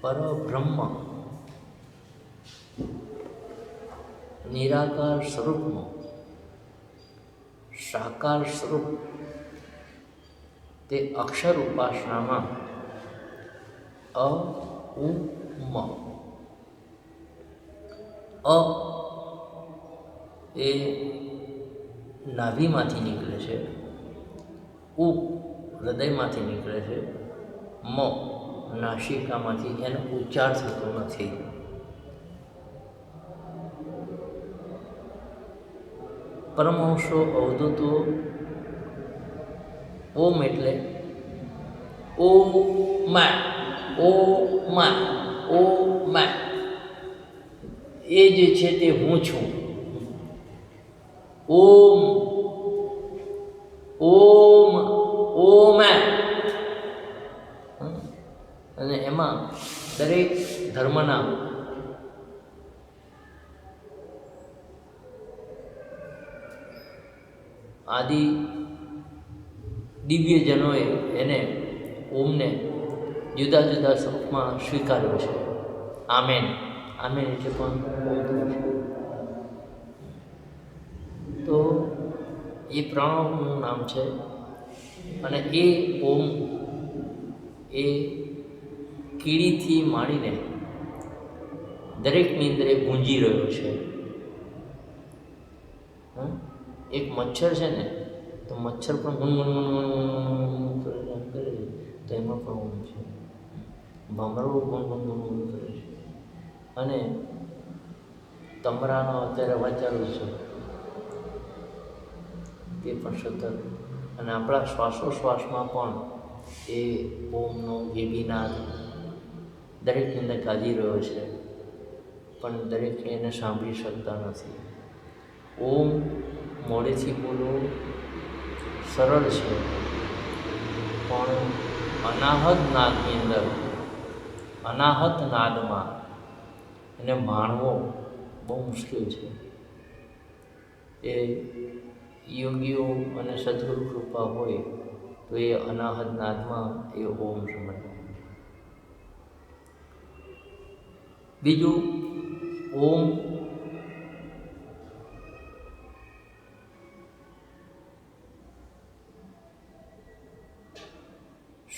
પરબ્રહ્મ નિરાકાર સ્વરૂપનું સાકાર સ્વરૂપ તે અક્ષર ઉપાસનામાં અ ઉ મ. અ એ નાભીમાંથી નીકળે છે, ઉ હૃદયમાંથી નીકળે છે, મ નાસિકામાંથી, એનો ઉચ્ચાર થતો નથી. પરમહંસો અવધૂતો ઓમ એટલે ઓ મા, ઓ મા, ઓ મા, એ જે છે તે હું છું. ઓમ ઓમ ઓમ. અને એમાં દરેક ધર્મના આદિ દિવ્યજનોએ એને ઓમને જુદા જુદા સ્વરૂપમાં સ્વીકાર્યો છે. આમેન, આમેન એટલે પણ ઓમ છે. તો એ પ્રણવનું નામ છે. અને એ ઓમ એ કીડીથી માંડીને દરેકની અંદર એ ગુંજી રહ્યો છે. એક મચ્છર છે ને, તો મચ્છર પણ ગુનગુન કરે તો એમાં પણ ઓમ છે. ભમરડું ગુનગુન કરે છે. અને તમરાનો અત્યારે અવાજ ચાલુ છે તે પણ સતત. અને આપણા શ્વાસોશ્વાસમાં પણ એ ઓમનો ગેબીનાદ દરેકની અંદર ગાજી રહ્યો છે, પણ દરેક એને સાંભળી શકતા નથી. ઓમ મોડેથી બોલવું સરળ છે, પણ અનાહત નાદની અંદર, અનાહત નાદમાં એને માણવો બહુ મુશ્કેલ છે. એ યોગીઓ અને સદગુરુ કૃપા હોય તો એ અનાહત નાદમાં એ ઓમ સમજાય. બીજું, ઓમ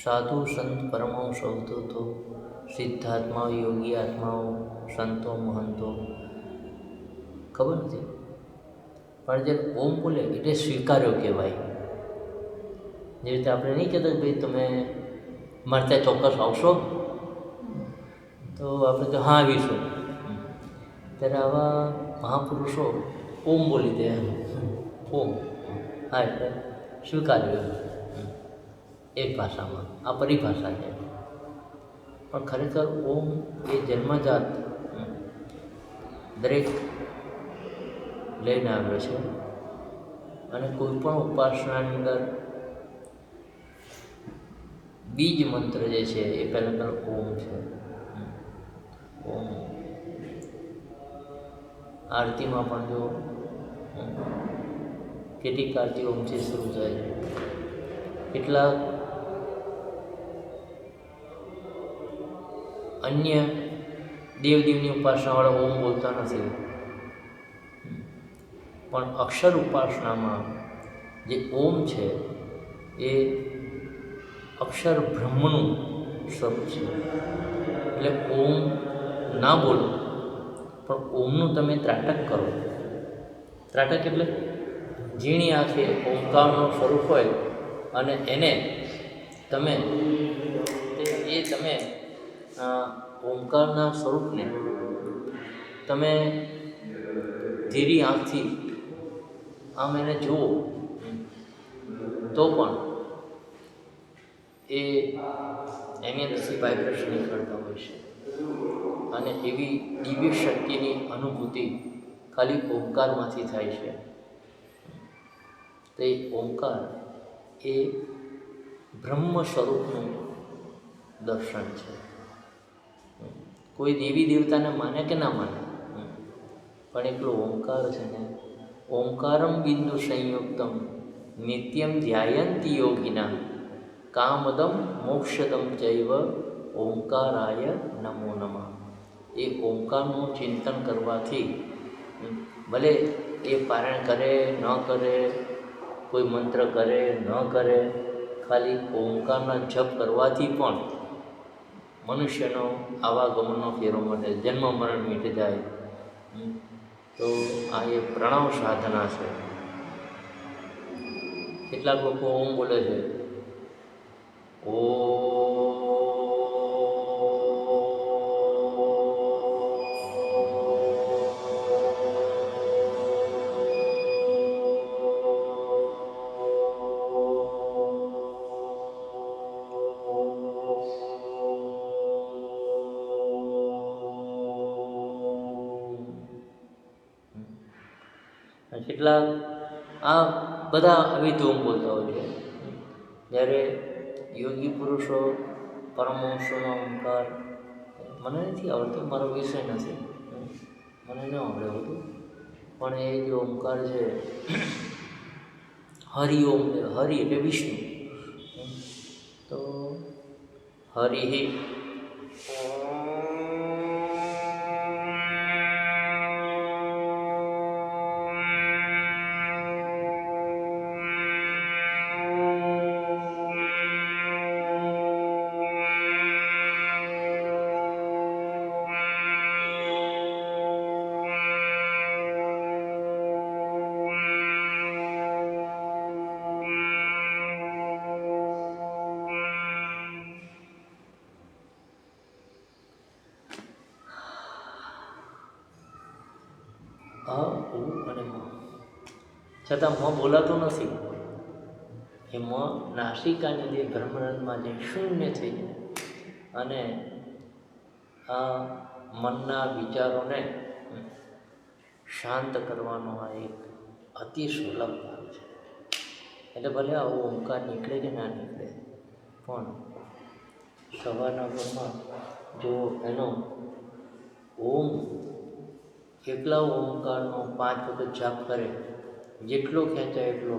સાધુ સંત પરમહંસ અવધૂતો સિદ્ધાત્માઓ, યોગી આત્માઓ, સંતો, મહંતો ખબર નથી, પણ જે ઓમ બોલે એટલે સ્વીકાર્યો કહેવાય. જે રીતે આપણે નહીં કહેતા ભાઈ તમે મારે ત્યાં ચોક્કસ આવશો, તો આપણે તો હા આવીશું. ત્યારે આવા મહાપુરુષો ઓમ બોલી દે, ઓમ, હા એટલે સ્વીકાર્યો એક ભાષામાં. આ પરિભાષા છે, પણ ખરેખર ઓમ એ જન્મજાત દરેક લઈને આવ્યો છે. અને કોઈ પણ ઉપાસનાની અંદર બીજ મંત્ર જે છે એ પહેલાં ઓમ છે. ઓમ આરતીમાં પણ જો કેટલીક આરતી ઓમથી શરૂ થાય છે, કેટલાક અન્ય દેવદેવની ઉપાસનાવાળા ઓમ બોલતા નથી, પણ અક્ષર ઉપાસનામાં જે ઓમ છે એ અક્ષર બ્રહ્મનું સ્વરૂપ છે. એટલે ઓમ ના બોલો, પણ ઓમનું તમે ત્રાટક કરો. ત્રાટક એટલે ઝીણી આંખે ઓમકારનું સ્વરૂપ હોય અને એને તમે ઓમકારના સ્વરૂપને તમે ધીરી આંખથી આમ એને જુઓ તો પણ એ એની અંદરથી વાઇબ્રેશન નીકળતા હોય છે. અને એવી દિવ્ય શક્તિની અનુભૂતિ ખાલી ઓમકારમાંથી થાય છે. તે ઓમકાર એ બ્રહ્મ સ્વરૂપનું દર્શન છે. કોઈ દેવી દેવતાને માને કે ના માને, પણ એકલો ઓમકાર છે ને, ઓમકારમ બિંદુ સંયુક્તમ નિત્યમ ધ્યાયંતિ યોગિના કામદમ મોક્ષદમ ચૈવ ઓમકારાય નમો નમઃ. એ ઓમકારનું ચિંતન કરવાથી ભલે એ પારાયણ કરે ન કરે, કોઈ મંત્ર કરે ન કરે, ખાલી ઓમકારના જપ કરવાથી પણ મનુષ્યનો આવાગમનનો ફેરો મળે, જન્મ મરણ મીટી જાય. તો આ એ પ્રણવ સાધના છે. કેટલાક લોકો ઓમ બોલે છે, કેટલાક આ બધા આવી રીતે ઓમ બોલતા હોય છે. જ્યારે યોગી પુરુષો પરમહંસોનો ઓમકાર મને નથી આવડતો, મારો વિષય નથી, મને ન આવડે બધું, પણ એ જે ઓમકાર છે હરિઓમ, હરિ એટલે વિષ્ણુ, તો હરિ અને મ, છતાં મ બોલાતો નથી. એ મ નાસિકાની જે ભ્રમરંધમાં જે શૂન્ય થઈ જાય અને આ મનના વિચારોને શાંત કરવાનો આ એક અતિ સુલભ ભાગ છે. એટલે ભલે આવો ઓમકાર નીકળે કે ના નીકળે, પણ સવારના પરમાં જો એનો ઓમ, એકલા ઓમકારનો 5 વખત જાપ કરે, જેટલો ખેંચાય એટલો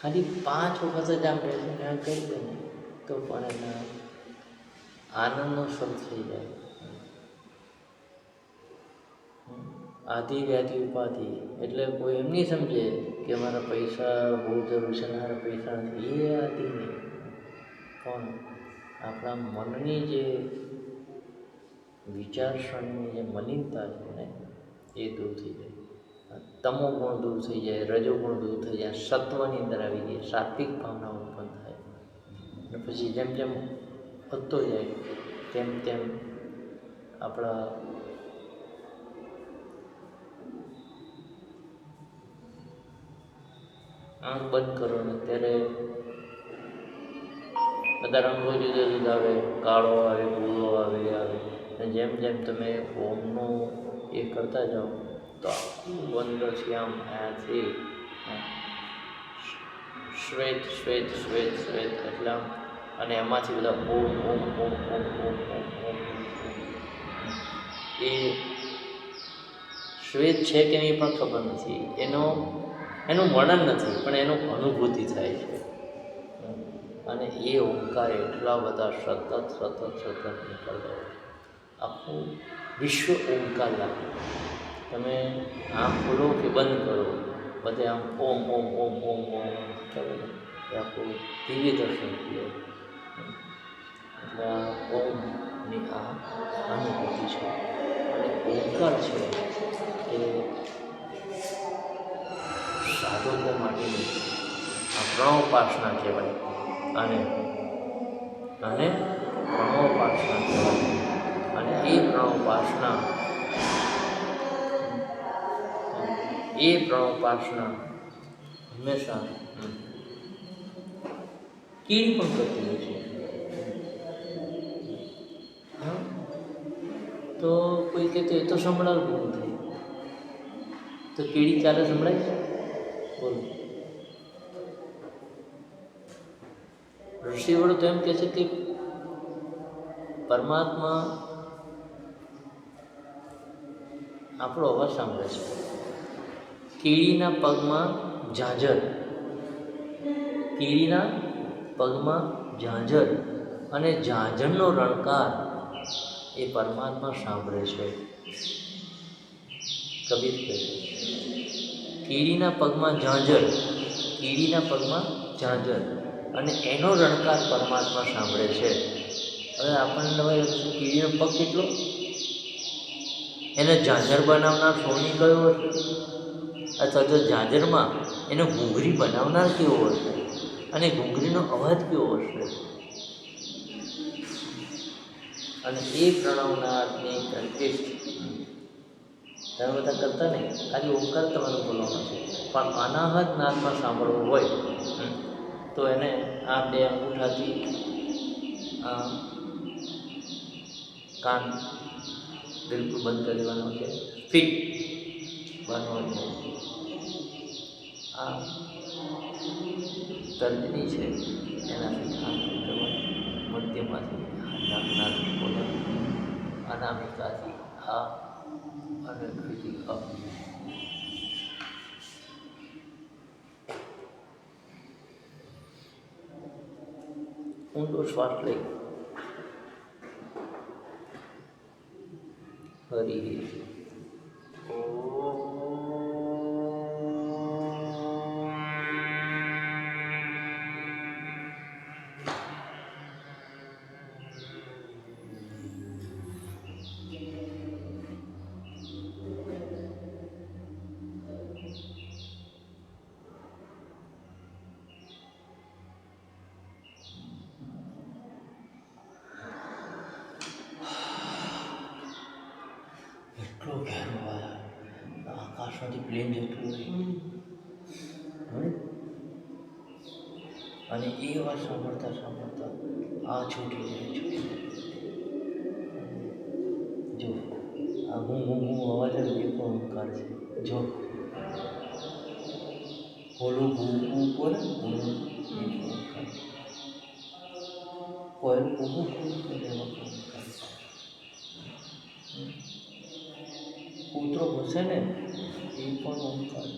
ખાલી 5 વખત જ આમ બેસીને આમ કરી દે ને તો પણ એના આનંદનો સ્વર થઈ જાય. આધિ વ્યાધિ ઉપાધિ એટલે કોઈ એમ નહીં સમજે કે મારા પૈસા બહુ જરૂર છે, મારા પૈસા નથી, એ આધિ નહીં, પણ આપણા મનની જે વિચારસરણીની જે મલિનતા છે ને એ દૂર થઈ જાય, તમો ગુણ દૂર થઈ જાય, રજો ગુણ દૂર થઈ જાય, સત્વની અંદર આવી જાય, સાત્વિક ભાવના ઉત્પન્ન થાય. અને પછી જેમ જેમ વધતો જાય તેમ તેમ આપણા આંખ બંધ કરો ને ત્યારે બધા રંગો જુદા જુદા આવે, કાળો આવે, ભૂરો આવે, અને જેમ જેમ તમે ઓમનું એ કરતા જાઓ તો આખું અંદરથી આમ આથી શ્વેત શ્વેત શ્વેત શ્વેત એટલે આમ, અને એમાંથી બધા ઓમ ઓમ ઓમ ઓમ ઓમ ઓમ ઓમ એ શ્વેત છે કે નહીં પણ ખબર નથી, એનું વર્ણન નથી, પણ એનું અનુભૂતિ થાય છે. અને એ ઓમકાર એટલા બધા સતત નીકળતા હોય, આખું વિશ્વ ઓમકાર લાગે. તમે આંખ ખોલો કે બંધ કરો, બધે આમ ઓમ ઓમ ઓમ ઓમ ઓમ કરે એ આખું દિવ્ય દર્શન થઈ જાય. એટલે આ ઓમની આ અનુભૂતિ છે. અને ઓમકાર છે એ સાધકો માટેની આ પ્રણવોપાસના કહેવાય. અને પ્રણવોપાસના કહેવાય. અને એ પ્રણવોપાસના હંમેશા કીડ પણ કરતી હોય છે. તો કોઈ કહેતો એ તો સંભળાવ પૂરું થયું. તો કીડી ચાલે સંભળાય? બોલો. ઋષિવરો તો એમ કહે છે કે પરમાત્મા આપણો અવાજ સાંભળે છે. કીડીના પગમાં ઝાંઝર, કીડીના પગમાં ઝાંઝર અને ઝાંઝરનો રણકાર એ પરમાત્મા સાંભળે છે. કબીર કહે કીડીના પગમાં ઝાંઝર, કીડીના પગમાં ઝાંઝર અને એનો રણકાર પરમાત્મા સાંભળે છે. હવે આપણને નવાઈ લાગે છે, કીડીનો પગ કેટલો? એને ઝાંઝર બનાવનાર સોની કયો હશે? અથવા તો ઝાંઝરમાં એનો ઘૂંઘરી બનાવનાર કેવો હશે? અને ઘૂંઘરીનો અવાજ કેવો હશે? અને એ પ્રણવનારની પ્રેક્ટિસ તમે બધા કરતા નહીં, ખાલી ઓમકાર તમારે બોલવાનો છે. પણ અનાહત નાદમાં સાંભળવું હોય તો એને આ બે અંગૂઠાથી કાન બિલકુલ બંધ કરી દેવાનો છે. ફિટ બાંધવાનું છે. આ તર્જની છે એનાથી કાન કરવાનું, મધ્યમાંથી નાક બોલવાનું, અનામિકાથી હા અને ઘરથી અપ. ઊંડો શ્વાસ લઈ હરી એટલો ઘેરો આકાશમાંથી પ્લેન જતું હોય અને એ વાત સાંભળતા સાંભળતા આ છૂટી જાય. જો આ હું અવાજ આવે એ પણ ઓમકાર છે. જો હોલું ભૂ બોલે હોલું ઓમકાર, કોયલ કૂકું એમાં ઓમકાર, કૂતરો ભસે ને એ પણ ઓમકાર.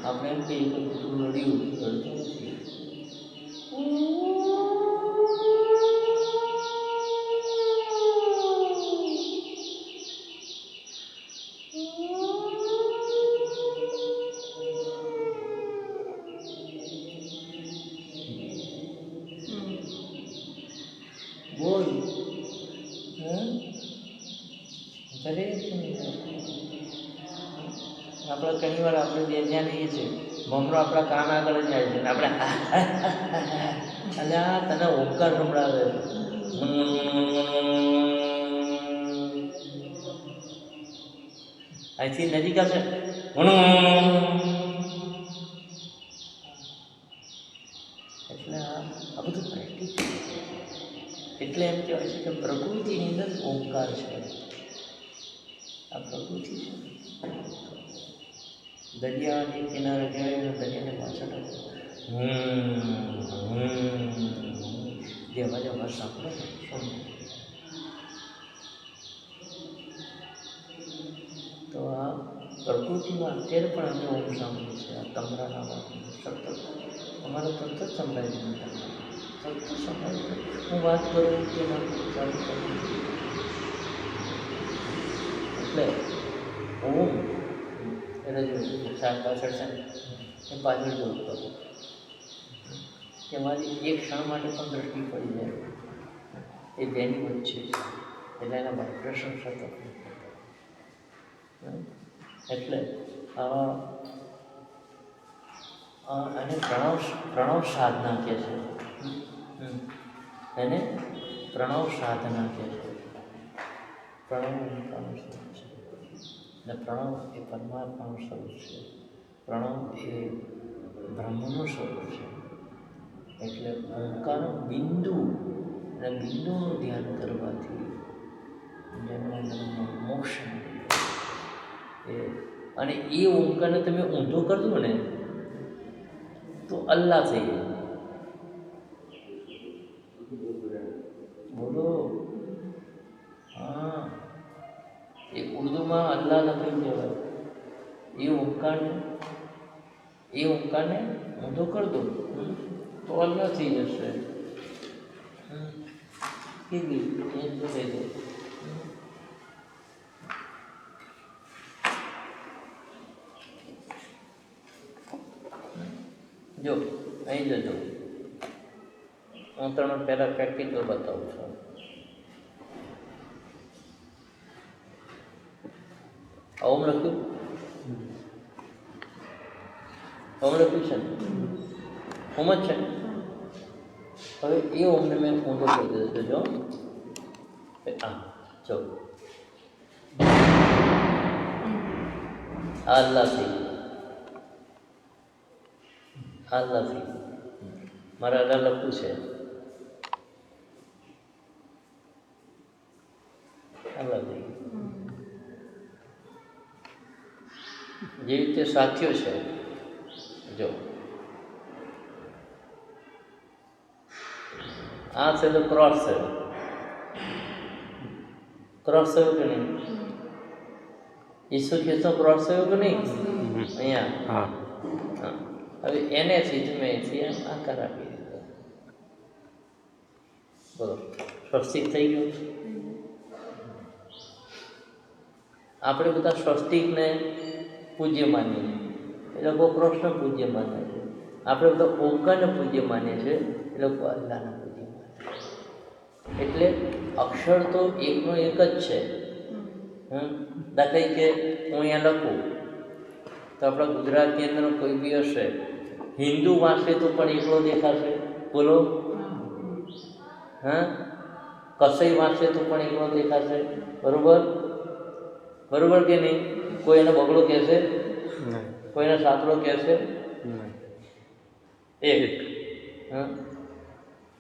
આપણે એમ કહીએ કે કૂતરું રડ્યું, રડતું નથી. બોલ આપણે ઘણી વાર આપણે જ્યાં જઈએ છીએ ભમરો આપણા કાન આગળ જ આવે છે ને આપણે અલ્યા તને ઓમકાર સંભળાવે અહીંથી નજીક આવશે એટલે આ બધું પ્રેક્ટિસ. એટલે એમ કહેવાય છે કે પ્રકૃતિની અંદર ઓમકાર છે. આ પ્રકૃતિ છે. દરિયાની કિનારે જાય દરિયાને પાછળ જે અવાજ સાંભળે શું તો આ પ્રકૃતિમાં અત્યારે પણ અમે ઓમ સાંભળીએ છીએ. આ તમરાના વાત સતત અમારે સતત સંભળાય છે. સતત સંભળાય છે. હું વાત કરું તેમાં ચાલુ કરું એટલે ઓમ એટલે જો પાછળ છે ને એ પાછળ જોવું કરું કે મારી એક ક્ષણ માટે પણ દ્રષ્ટિ પડી જાય એ બેની વચ્ચે એટલે એના વાઇબ્રેશન સતત એટલે એને પ્રણવ સાધના કહે છે. એને પ્રણવ સાધના કહે છે. પ્રણવ સ્વરૂપ છે અને પ્રણવ એ પરમાત્માનું સ્વરૂપ છે. પ્રણવ એ બ્રહ્મનું સ્વરૂપ છે. એટલે ઓંકાર બિંદુ અને બિંદુનું ધ્યાન કરવાથી જેમના મનમાં મોક્ષ એ અને એ ઓમકારને તમે ઊંધો કરજો ને તો અલ્લાહ થઈ જાય. બોલો. હા, એ ઉર્દુમાં અલ્લાહ લખી કહેવાય. એ ઓમકારને ઊંધો કરી દો તો અલ્લાહ થઈ જશે. કેવી એ તો થઈ જાય. જો અહીં જજો, હું તમને પહેલાં પ્રેક્ટિકલ બતાવું છું. ઓમ લખ્યું, ઓમ લખ્યું છે ને, ઓમ જ છે. હવે એ ઓમને મેં ઊંધો કરી દીધો. જો જો અલ્લાહ થઈ ગયું, અલ્લાહ થઈ ગયું. મારે અલ્લાહ લખવું છે, અલ્લાહ થઈ ગયું. જેવી રીતે સાથીઓ છે, જો આ છે તો ક્રોસ થયો, ક્રોસ થયો કે નહીં? ઈસુ ખ્રિસ્તનો ક્રોસ થયો કે નહીં? અહીંયા હવે એને તમે આકાર આપી દીધો. બોલો, સ્વસ્તિક થઈ ગયું. આપણે બધા સ્વસ્તિકને પૂજ્ય માનીએ, એ લોકો કૃષ્ણ પૂજ્ય માને છે. આપણે બધા ઓમકારને પૂજ્ય માનીએ છીએ, એ લોકો અલ્લાહને પૂજ્ય માને છે. એટલે અક્ષર તો એકનો એક જ છે. દાખલા કે હું અહીંયા લખું તો આપણા ગુજરાતની અંદર કોઈ બી હશે, હિન્દુ વાંચે તો પણ એકલો દેખાશે. બોલો. હા, કસઈ વાંચે તો પણ એકલો દેખાશે. બરોબર, બરોબર કે નહીં? કોઈ એનો બગડો કહેશે, કોઈનો સાતડો કહેશે, એક. હા,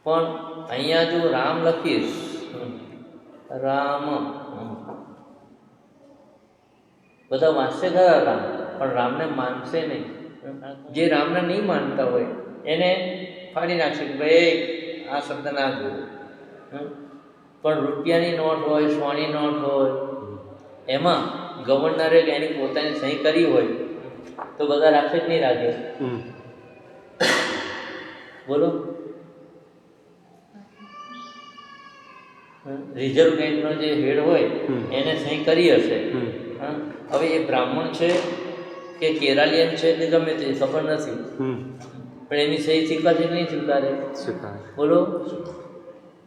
પણ અહીંયા જો રામ લખીશ, રામ, બધા વાંચશે ખરા રામ, પણ રામને માનશે નહીં. જે રામને નહીં માનતા હોય એને ફાડી નાખશે કે ભાઈ આ શબ્દ ના જોયો. પણ રૂપિયાની નોટ હોય, સોની નોટ હોય, એમાં ગવર્નરે એની પોતાની સહી કરી હોય તો બધા રાખે જ નહીં રાખે. બોલો. રિઝર્વ બેંકનો જે હેડ હોય એને સહી કરી હશે. હવે એ બ્રાહ્મણ છે કે કેરાલિયન છે કે ગમે તે ખબર નથી, પણ એની સહી સ્વીકારે કે નહીં સ્વીકારે? બોલો.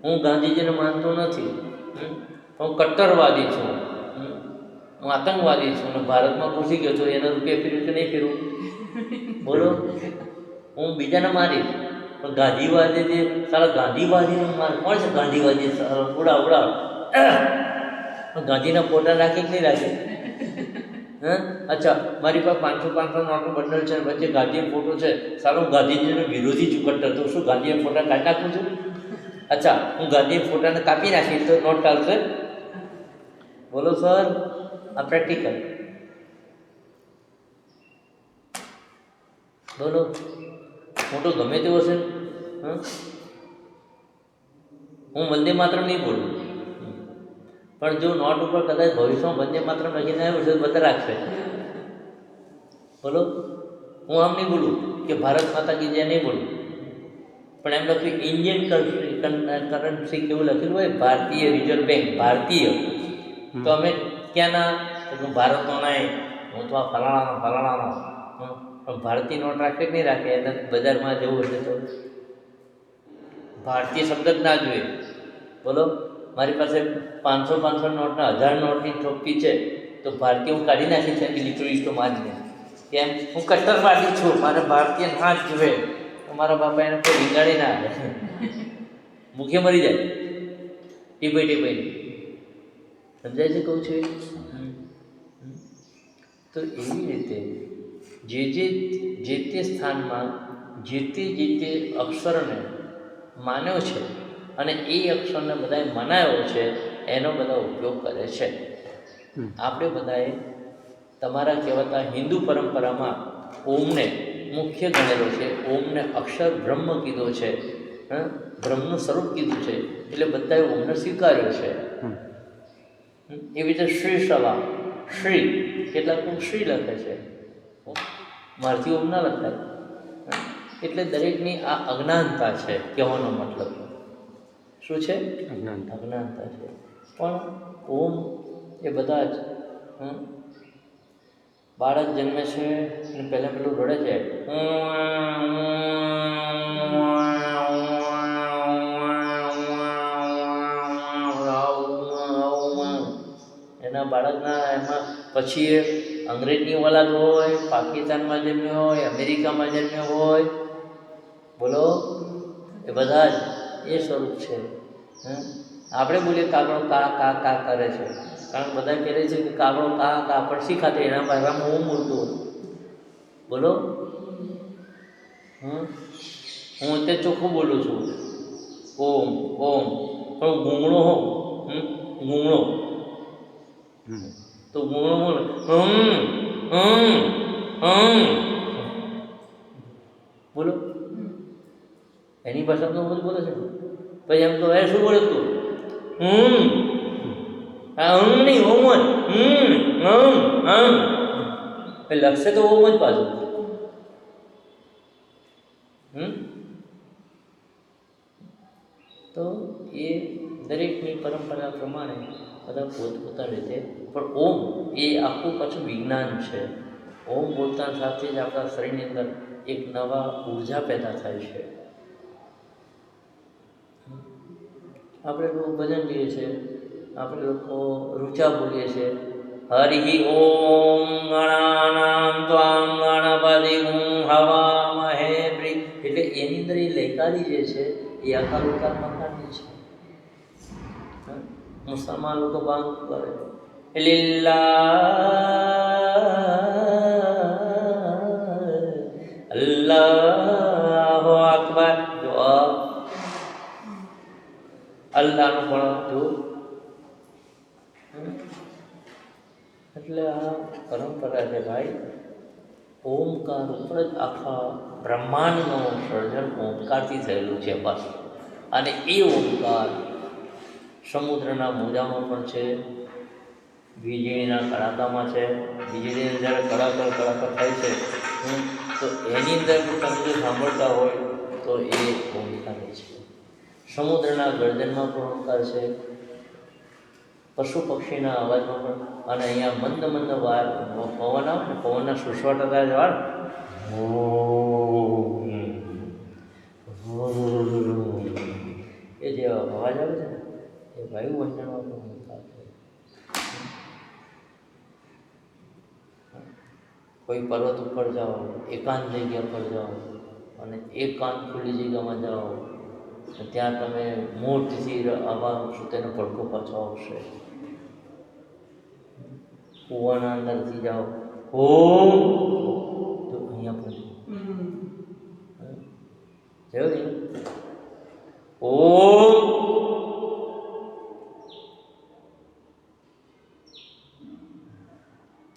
હું ગાંધીજીને માનતો નથી, હું કટ્ટરવાદી છું, હું આતંકવાદી છું અને ભારતમાં ઘૂસી ગયો છું, એના રૂપિયા ફેરવું કે નહીં ફેરવું? બોલો. હું બીજાને મારીશ પણ ગાંધીવાદી જે સારા ગાંધીવાદીનું માર કોણ છે? ગાંધીવાદી ઉડાવ ગાંધીના ફોટા રાખે કે નહીં રાખે? અચ્છા, મારી પાસે 500 નોટનું બંડલ છે, વચ્ચે ગાંધીનો ફોટો છે, સારો હું ગાંધીજીનો વિરોધી જ કટ્ટર તો શું ગાંધીના ફોટા કાઢી નાખું છું? અચ્છા, હું ગાંધીના ફોટાને કાપી નાખીશ તો નોટ ચાલશે? બોલો સર, આ પ્રેક્ટિકલ. બોલો. ફોટો ગમે તેવો છે, હું વંદે માતરમ નહીં બોલું, પણ જો નોટ ઉપર કદાચ ભવિષ્યમાં વંદે માતરમ લખીને આવ્યું છે તો બધા રાખશે. બોલો. હું આમ નહીં બોલું કે ભારત માતા કી જય નહીં બોલું, પણ એમ લખ્યું ઇન્ડિયન કરન્સી કેવું લખેલું હોય, ભારતીય રિઝર્વ બેંક, ભારતીય. તો અમે ક્યાંના? હું ભારતનો નહીં, હું તો આ ફલાણાનો. પણ ભારતીય નોટ રાખે કે નહીં રાખે? એને બજારમાં જવું હશે તો ભારતીય શબ્દ જ ના જોઈએ. બોલો. મારી પાસે 500 નોટના 1000 નોટની ચોપ્પી છે તો ભારતીય હું કાઢી નાખી છે કે લીટો મારીને. કેમ? હું કટ્ટરવાદી છું, મારે ભારતીય ના જ જોઈએ. મારા બાપા એને કોઈ રીંગાડી ના આવે, મુખે મરી જાય ટીપાઈ. સમજાય છે કહું છું? તો એવી રીતે જે તે સ્થાનમાં જે તે અક્ષરને માન્યો છે અને એ અક્ષરને બધાએ મનાયો છે, એનો બધા ઉપયોગ કરે છે. આપણે બધાએ તમારા કહેવાતા હિન્દુ પરંપરામાં ઓમને મુખ્ય ગણેલો છે, ઓમને અક્ષર બ્રહ્મ કીધો છે, બ્રહ્મનું સ્વરૂપ કીધું છે, એટલે બધાએ ઓમને સ્વીકાર્યો છે. એવી રીતે શ્રી સભા, શ્રી કેટલાક લોકો શ્રી લખે છે, મારથી ઓમ ના લખાય. એટલે દરેકની આ અજ્ઞાનતા છે, કહેવાનો મતલબ શું છે? અજ્ઞાનતા છે. પણ ઓમ એ બધા જ બાળક જન્મે છે અને પહેલાં પેલું રડે છે, એના બાળકના એમાં પછી એ અંગ્રેજની ઓલાદ હોય, પાકિસ્તાનમાં જન્મ્યો હોય, અમેરિકામાં જન્મ્યો હોય, બોલો, એ બધા જ એ સ્વરૂપ છે. આપણે બોલીએ કાગડો કા કા કા કરે છે, કારણ બધા કહે છે કે કાગડો કા કા પણ શીખાતે એના ભાષામાં હું બોલતો હોય. બોલો, હું અત્યારે ચોખ્ખું બોલું છું, ઓમ ઓમ, પણ ગૂંગળો હો, ગૂંગળો તો ગૂંગળો બોલે બોલો, એની ભાષામાં તો બધું બોલે છે. પછી એમ તો એ શું બોલે તું? નહીં ઓમ જ લખશે તો ઓમ જ પાછું. તો એ દરેકની પરંપરા પ્રમાણે બધા પોતપોતાની રીતે, પણ ઓમ એ આખું પાછું વિજ્ઞાન છે. ઓમ બોલતા સાથે જ આપણા શરીરની અંદર એક નવા ઉર્જા પેદા થાય છે. આપણે લોકો ભજન કરીએ છીએ, આપણે લોકો રૂચા બોલીએ છીએ, હરિ ઓમ ગણાનામ ત્વામ ગણપતિમ હવામહે પ્રી, એટલે એની અંદર એ લયકારી જે છે એ આકાર ઉકાર મકારની છે. મુસલમાન લોકો બાંગ કરે અલ્લાહુ અકબર, જો અલ્લાહનું પણ જો. એટલે આ પરંપરા છે ભાઈ. ઓમકાર ઉપર જ આખા બ્રહ્માંડનું સર્જન ઓમકારથી થયેલું છે બસ. અને એ ઓમકાર સમુદ્રના મોજામાં પણ છે, વીજળીના કડાકામાં છે. વીજળીને જ્યારે કડાકા થાય છે તો એની અંદર તમે જો સાંભળતા હોય તો એ ઓમકાર છે. સમુદ્રના ગર્જનમાં પણ ઓમકાર છે, પશુ પક્ષીના અવાજમાં પણ. અને અહીંયા મંદ મંદ પવન આવે ને, પવનના સુસવાટ હતા જવાળ, એ જે અવાજ આવે છે ને એ વાયુમંડળમાં પણ ઓમકાર છે. કોઈ પર્વત ઉપર જાઓ, એકાંત જગ્યા પર જાઓ અને એકાંત ખુલ્લી જગ્યામાં જાઓ, ત્યાં તમે મોટથી આવા આવશો તેનો ભડકો પાછો આવશે. કૂવાના અંદરથી જાઓ ઓમ, તો અહીંયા પણ જોયું ઓમ,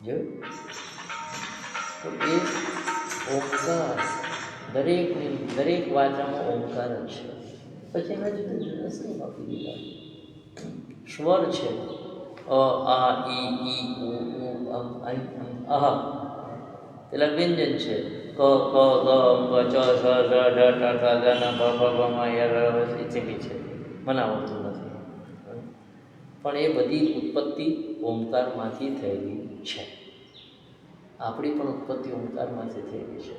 જોયું. તો એ ઓમકાર દરેક વાચામાં ઓમકાર જ છે. પછી એના જુદા જુદા સ્વર આપી દીધા. સ્વર છે અ આ ઈ ઉ અમ આહ, પેલા વ્યંજન છે ક ક ગ ગ ચ સ ઝ ઢ ઠ ઠ દ ન પ ફ બ મ ય ર ઇત્યાદિ છે. મને આવડતું નથી, પણ એ બધી ઉત્પત્તિ ઓમકારમાંથી થયેલી છે. આપણી પણ ઉત્પત્તિ ઓમકારમાંથી થયેલી છે.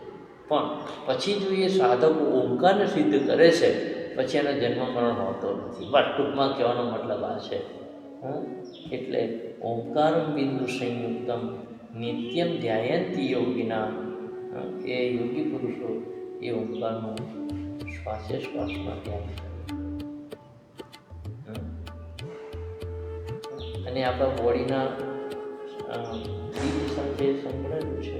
પણ પછી જો એ સાધકો ઓમકારને સિદ્ધ કરે છે પછી એનો જન્મ મરણ હોતો નથી. બસ ટૂંકમાં કહેવાનો મતલબ આ છે. એટલે ઓમકારમ બિંદુ સંયુક્તમ નિત્યમ ધ્યાયંતી યોગીના, એ યોગી પુરુષો એ ઓમકારનું શ્વાસે શ્વાસમાં ધ્યાન કરે. અને આપણા બોડીના બીજ સાથે સંકળાયેલું છે.